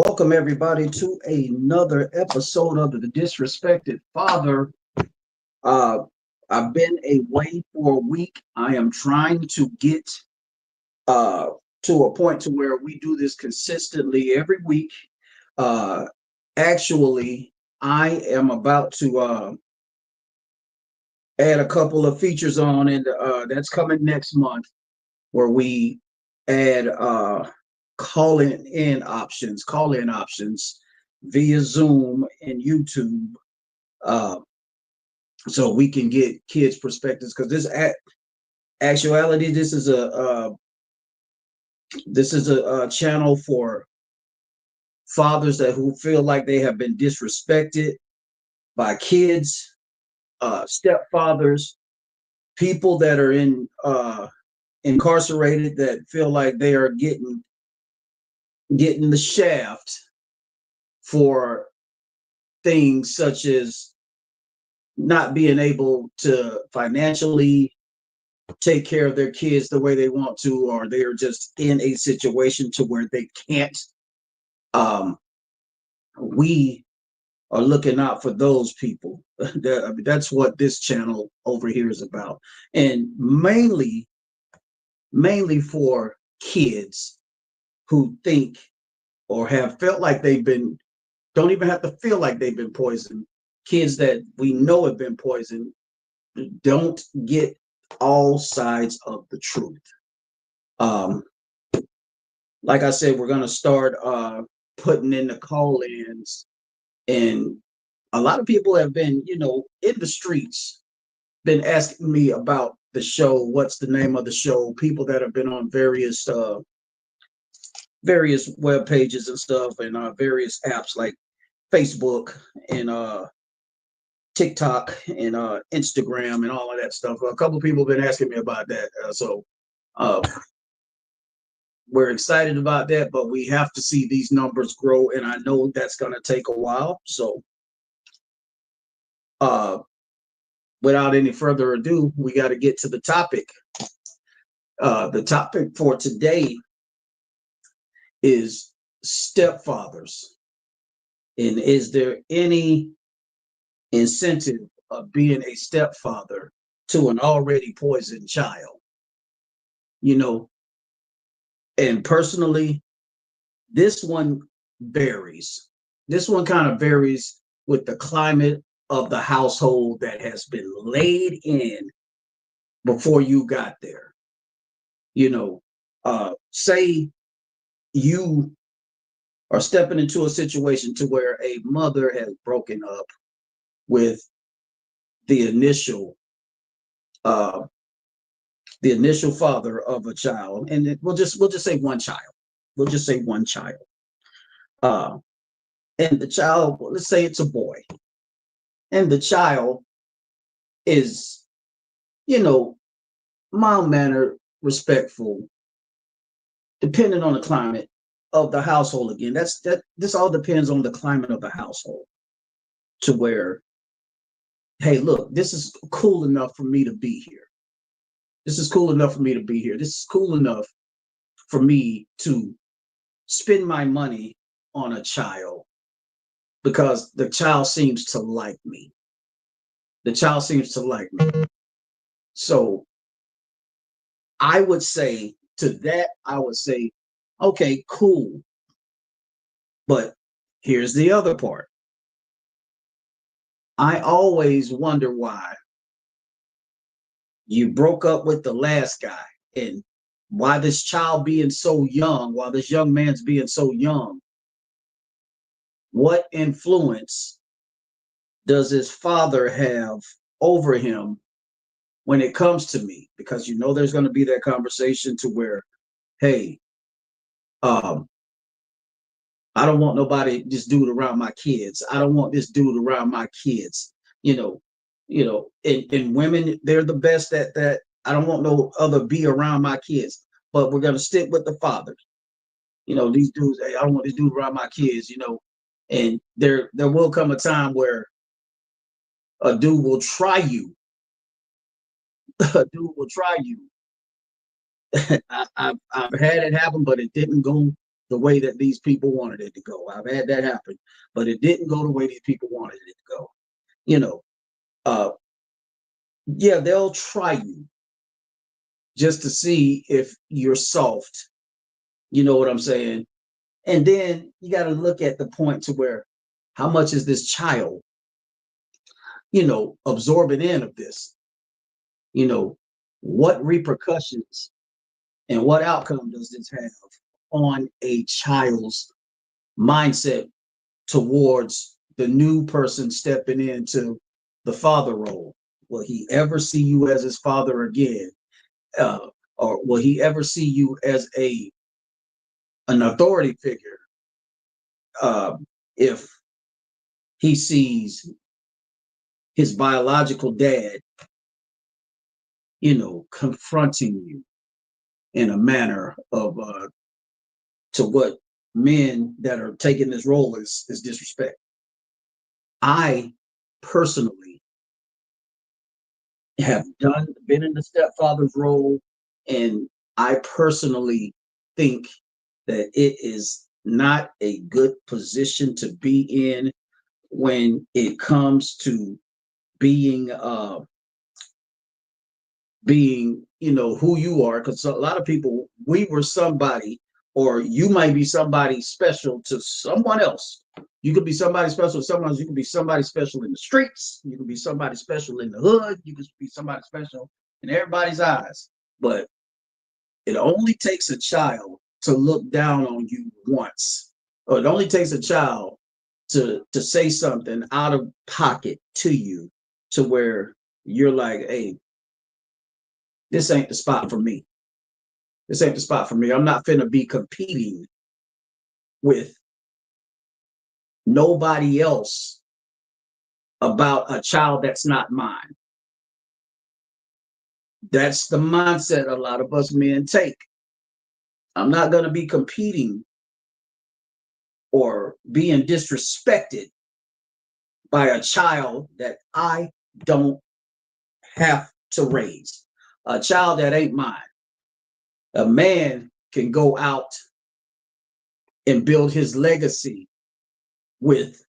Welcome everybody to another episode of the Disrespected Father. Uh, I've been away for a week. I am trying to get uh, to a point to where we do this consistently every week. Uh, actually, I am about to add a couple of features on, and that's coming next month, where we add call in options via Zoom and YouTube, uh, so we can get kids' perspectives. Because actuality, this is a channel for fathers that who feel like they have been disrespected by kids, stepfathers, people that are incarcerated that feel like they are getting the shaft for things such as not being able to financially take care of their kids the way they want to, or they're just in a situation to where they can't. Um, we are looking out for those people. That's what this channel over here is about, and mainly for kids who think or have felt like they've been, don't even have to feel like they've been poisoned. Kids that we know have been poisoned don't get all sides of the truth. Um, like I said, we're gonna start putting in the call-ins, and a lot of people have been, in the streets, been asking me about the show. What's the name of the show? People that have been on various web pages and stuff, and various apps like Facebook and TikTok and Instagram and all of that stuff. A couple of people have been asking me about that. So uh, we're excited about that, but we have to see these numbers grow, and I know that's going to take a while. So uh, without any further ado, we got to get to the topic. The topic for today is stepfathers. And is there any incentive of being a stepfather to an already poisoned child? You know, and personally, this one varies. This one kind of varies with the climate of the household that has been laid in before you got there. Say you are stepping into a situation to where a mother has broken up with the initial uh, the initial father of a child, and we'll just say one child. We'll just say one child. Uh, and the child, let's say it's a boy, and the child is, you know, mild mannered, respectful, depending on the climate of the household. Again, this all depends on the climate of the household, to where, hey, look, this is cool enough for me to be here. This is cool enough for me to be here. This is cool enough for me to spend my money on a child because the child seems to like me. The child seems to like me. So I would say to that, I would say, okay, cool. But here's the other part. I always wonder why you broke up with the last guy, and why this child being so young, while this young man's being so young, what influence does his father have over him when it comes to me? Because there's going to be that conversation to where, hey, um, I don't want this dude around my kids. I don't want this dude around my kids. And women, they're the best at that. I don't want no other be around my kids. But we're gonna stick with the fathers. These dudes, hey, I don't want this dude around my kids, And there will come a time where a dude will try you. A dude will try you. I've had it happen, but it didn't go the way that these people wanted it to go. I've had that happen, but it didn't go the way these people wanted it to go. You know, uh, yeah, they'll try you just to see if you're soft. You know what I'm saying? And then you got to look at the point to where how much is this child, absorbing in of this? You know, what repercussions and what outcome does this have on a child's mindset towards the new person stepping into the father role? Will he ever see you as his father again? Or will he ever see you as an authority figure? If he sees his biological dad, confronting you in a manner of to what men that are taking this role is disrespect. I personally have been in the stepfather's role, and I personally think that it is not a good position to be in when it comes to being who you are, because a lot of people, we were somebody, or you might be somebody special to someone else. You could be somebody special to someone else. You could be somebody special in the streets. You could be somebody special in the hood. You could be somebody special in everybody's eyes. But it only takes a child to look down on you once, or it only takes a child to say something out of pocket to you, to where you're like, hey, this ain't the spot for me. This ain't the spot for me. I'm not finna be competing with nobody else about a child that's not mine. That's the mindset a lot of us men take. I'm not gonna be competing or being disrespected by a child that I don't have to raise, a child that ain't mine. A man can go out and build his legacy with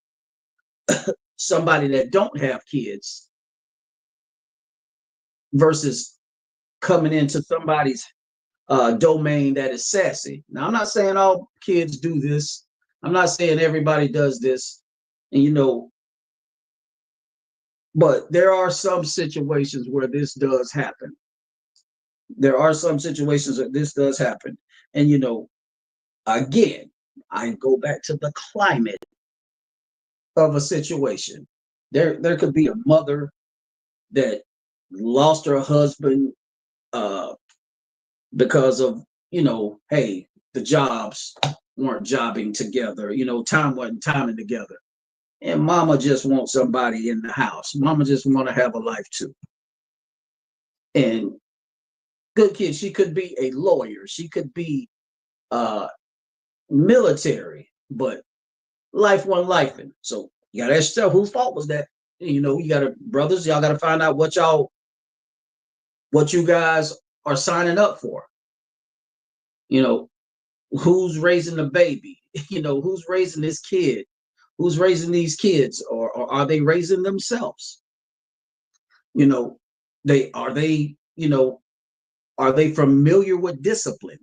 somebody that don't have kids versus coming into somebody's domain that is sassy. Now, I'm not saying all kids do this. I'm not saying everybody does this. And, but there are some situations where this does happen. There are some situations that this does happen. And, again, I go back to the climate of a situation. There could be a mother that lost her husband because of, hey, the jobs weren't jobbing together, time wasn't timing together. And mama just wants somebody in the house. Mama just want to have a life too. And good kid, she could be a lawyer. She could be military, but life wasn't lifing. So you gotta ask yourself, whose fault was that? You gotta, brothers, y'all gotta find out what you guys are signing up for. Who's raising the baby? Who's raising this kid? Who's raising these kids? Or are they raising themselves? They are they, are they familiar with discipline?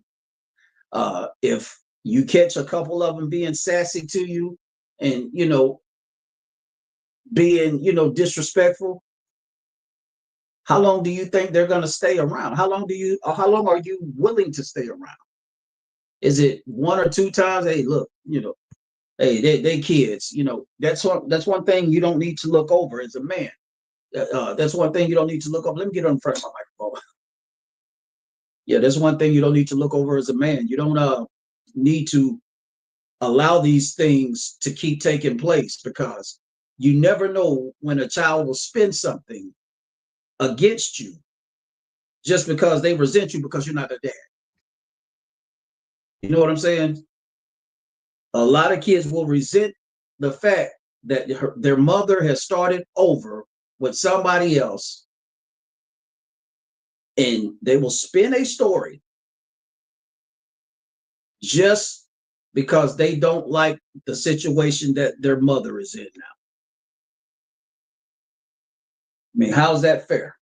If you catch a couple of them being sassy to you and, being, disrespectful, how long do you think they're going to stay around? How long are you willing to stay around? Is it one or two times? Hey, look, hey, they kids, that's one thing you don't need to look over as a man. That's one thing you don't need to look over. Let me get on front of my microphone. Yeah, that's one thing you don't need to look over as a man. You don't need to allow these things to keep taking place, because you never know when a child will spin something against you just because they resent you because you're not their dad. You know what I'm saying? A lot of kids will resent the fact that their mother has started over with somebody else, and they will spin a story just because they don't like the situation that their mother is in now. I mean, how's that fair?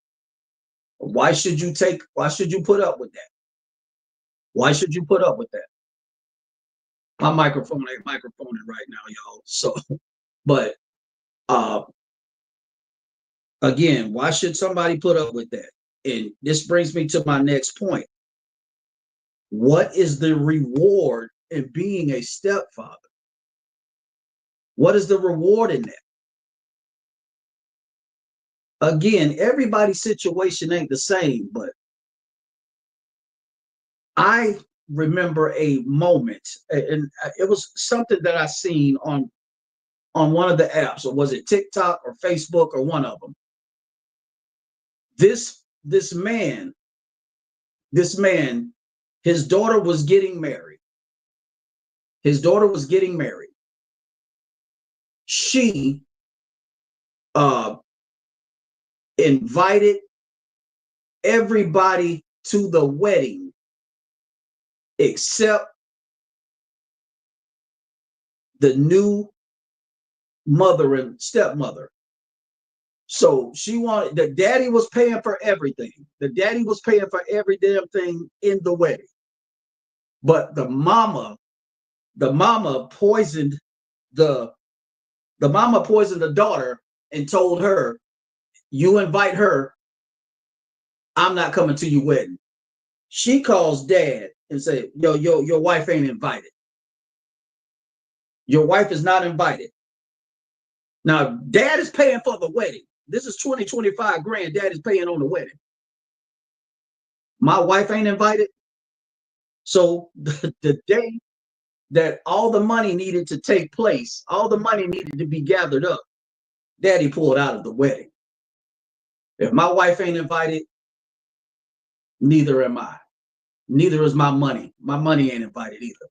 Why should you put up with that? Why should you put up with that? My microphone ain't microphoning right now, y'all. So, but uh again, why should somebody put up with that? And this brings me to my next point. What is the reward in being a stepfather? What is the reward in that? Again, everybody's situation ain't the same, but I remember a moment, and it was something that I seen on one of the apps, or was it TikTok or Facebook or one of them. This man, his daughter was getting married. His daughter was getting married. She invited everybody to the wedding except the new mother and stepmother. So she wanted, the daddy was paying for everything. The daddy was paying for every damn thing in the wedding. But the mama poisoned the daughter and told her, you invite her, I'm not coming to your wedding. She calls dad and say, yo, your wife ain't invited. Your wife is not invited. Now, dad is paying for the wedding. This is 25 grand. Dad is paying on the wedding. My wife ain't invited. So the day that all the money needed to take place, all the money needed to be gathered up, daddy pulled out of the wedding. If my wife ain't invited, neither am I. Neither is my money. My money ain't invited either.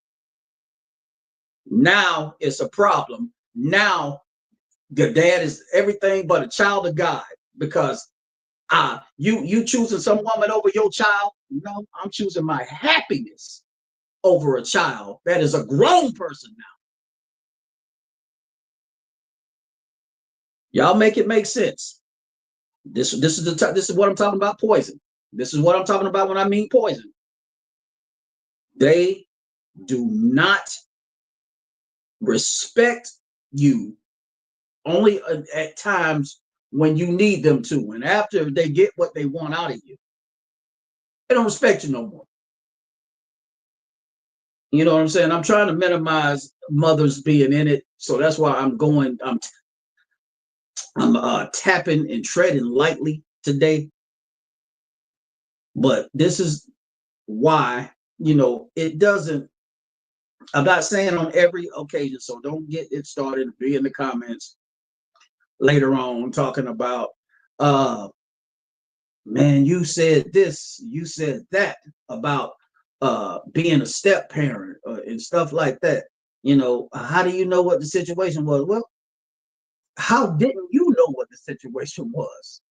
Now it's a problem. Now the dad is everything but a child of God, because you choosing some woman over your child. No, I'm choosing my happiness over a child that is a grown person now. Y'all make it make sense. This is what I'm talking about. Poison. This is what I'm talking about when I mean poison. They do not respect you, only at times when you need them to, and after they get what they want out of you, they don't respect you no more. You know what I'm saying? I'm trying to minimize mothers being in it, so that's why I'm tapping and treading lightly today. But this is why, it doesn't. I'm not saying on every occasion, so don't get it started. Be in the comments later on talking about, man, you said this, you said that about being a step parent and stuff like that. How do you know what the situation was? Well, how didn't you know what the situation was?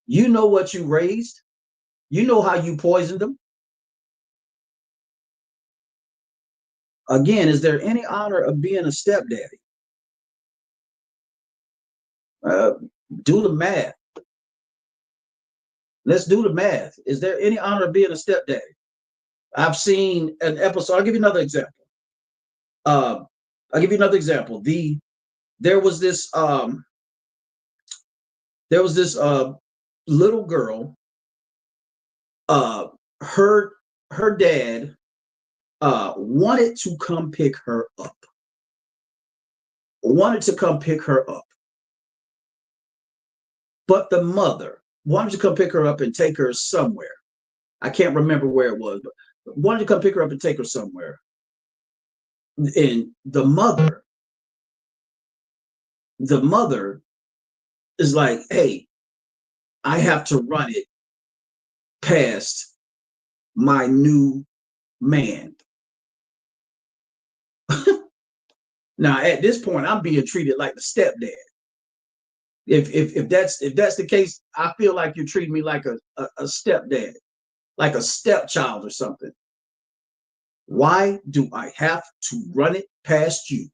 You know what you raised. You know how you poisoned them. Again, is there any honor of being a stepdaddy? Do the math. Let's do the math. Is there any honor of being a stepdaddy? I've seen an episode. I'll give you another example. I'll give you another example. There was this little girl. Her dad wanted to come pick her up. But the mother wanted to come pick her up and take her somewhere. I can't remember where it was, but wanted to come pick her up and take her somewhere. And the mother is like, hey, I have to run it past my new man. Now, at this point, I'm being treated like the stepdad. If that's the case, I feel like you're treating me like a stepdad, like a stepchild or something. Why do I have to run it past you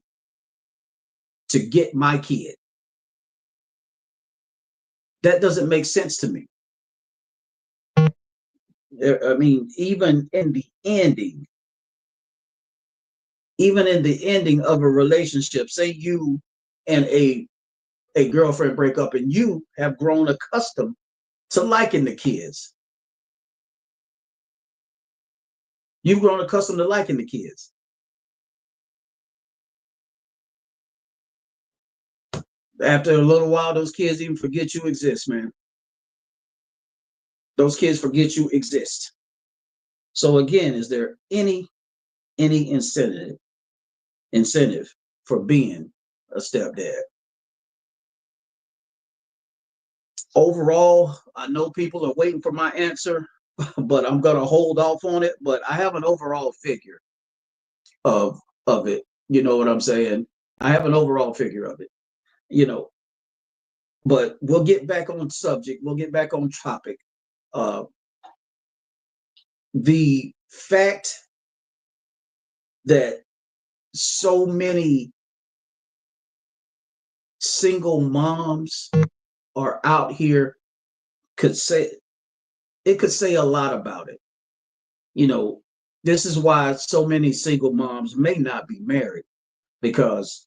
to get my kid? That doesn't make sense to me. I mean, even in the ending of a relationship, say you and a girlfriend break up and you have grown accustomed to liking the kids. You've grown accustomed to liking the kids. After a little while, those kids even forget you exist, man. Those kids forget you exist. So again, is there any incentive for being a stepdad? Overall, I know people are waiting for my answer, but I'm gonna hold off on it. But I have an overall figure of it. You know what I'm saying? I have an overall figure of it. You know, but we'll get back on subject. We'll get back on topic. Uh, the fact that so many single moms are out here could say a lot about it. You know, this is why so many single moms may not be married because,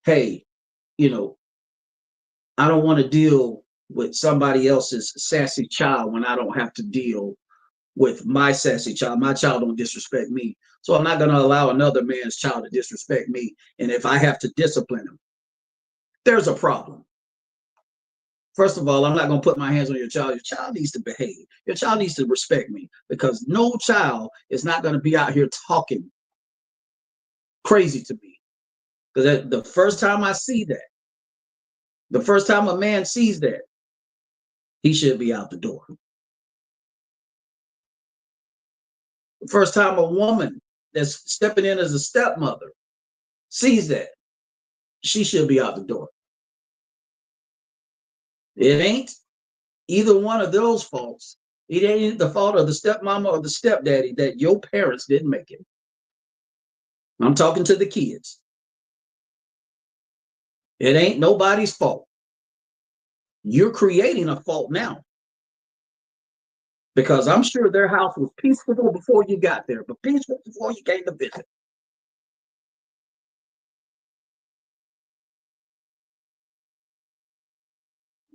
hey, you know, I don't want to deal with somebody else's sassy child when I don't have to deal with my sassy child. My child don't disrespect me. So I'm not going to allow another man's child to disrespect me. And if I have to discipline him, there's a problem. First of all, I'm not going to put my hands on your child. Your child needs to behave. Your child needs to respect me because no child is not going to be out here talking crazy to me. Because the first time I see that, the first time a man sees that, he should be out the door. The first time a woman that's stepping in as a stepmother sees that, she should be out the door. It ain't either one of those faults. It ain't the fault of the stepmama or the stepdaddy that your parents didn't make it. I'm talking to the kids. It ain't nobody's fault. You're creating a fault now. Because I'm sure their house was peaceful before you got there, but peaceful before you came to visit.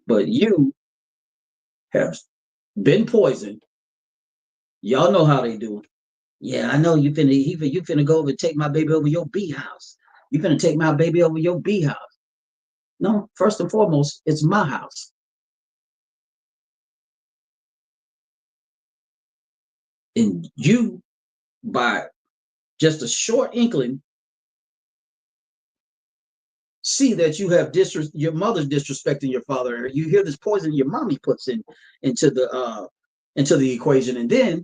But you have been poisoned. Y'all know how they do. Yeah, I know you finna go over and take my baby over your B house. You finna take my baby over your B house. No, first and foremost, it's my house. And you, by just a short inkling, see that you have your mother's disrespecting your father. You hear this poison your mommy puts into the equation, and then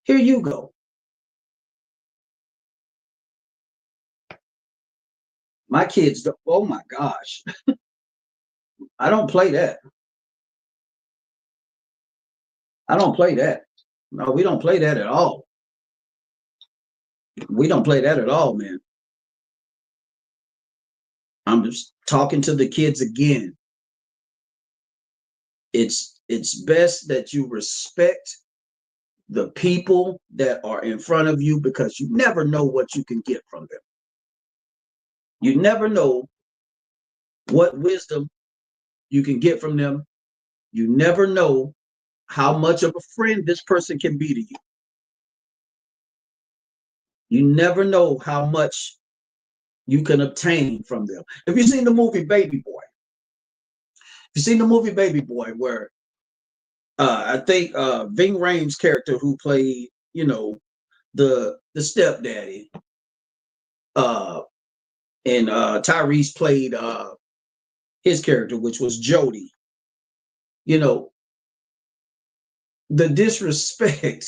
here you go. My kids, oh my gosh, I don't play that. I don't play that. No, we don't play that at all. We don't play that at all, man. I'm just talking to the kids again. It's best that you respect the people that are in front of you because you never know what you can get from them. You never know what wisdom you can get from them. You never know how much of a friend this person can be to you. You never know how much you can obtain from them. Have you seen the movie Baby Boy? You've seen the movie Baby Boy, where I think Ving Rhames' character, who played, the stepdaddy, uh, and Tyrese played his character, which was Jody. You know, the disrespect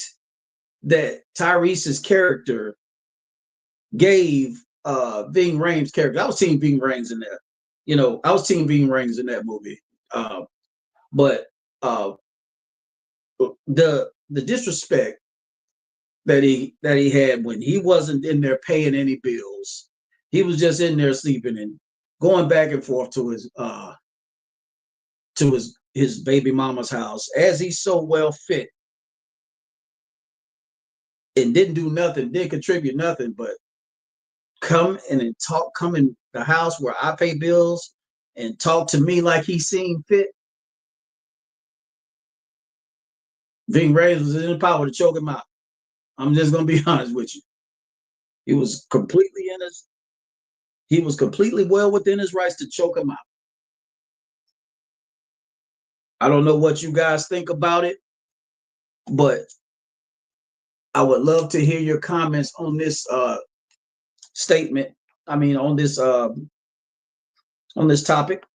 that Tyrese's character gave Ving Rhames' character. I was seeing Ving Rhames in that. I was seeing Ving Rhames in that movie. But the disrespect that he had when he wasn't in there paying any bills. He was just in there sleeping and going back and forth to his baby mama's house as he so well fit, and didn't do nothing, didn't contribute nothing, but come in the house where I pay bills and talk to me like he seen fit. Ving Rhames was in the power to choke him out. I'm just gonna be honest with you. He was completely in his he was completely well within his rights to choke him out. I don't know what you guys think about it, but I would love to hear your comments on this statement. I mean, on this topic.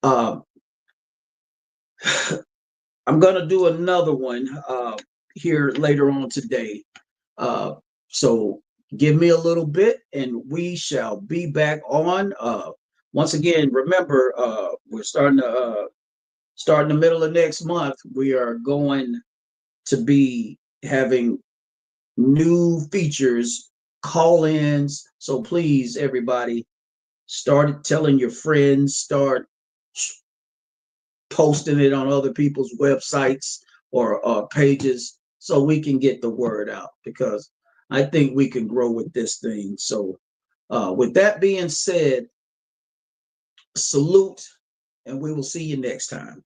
Uh, I'm gonna do another one here later on today. So give me a little bit, and we shall be back on. Once again, remember, we're starting to start in the middle of next month. We are going to be having new features, call-ins. So please, everybody, start telling your friends, start posting it on other people's websites or pages so we can get the word out, because I think we can grow with this thing. So with that being said, salute, and we will see you next time.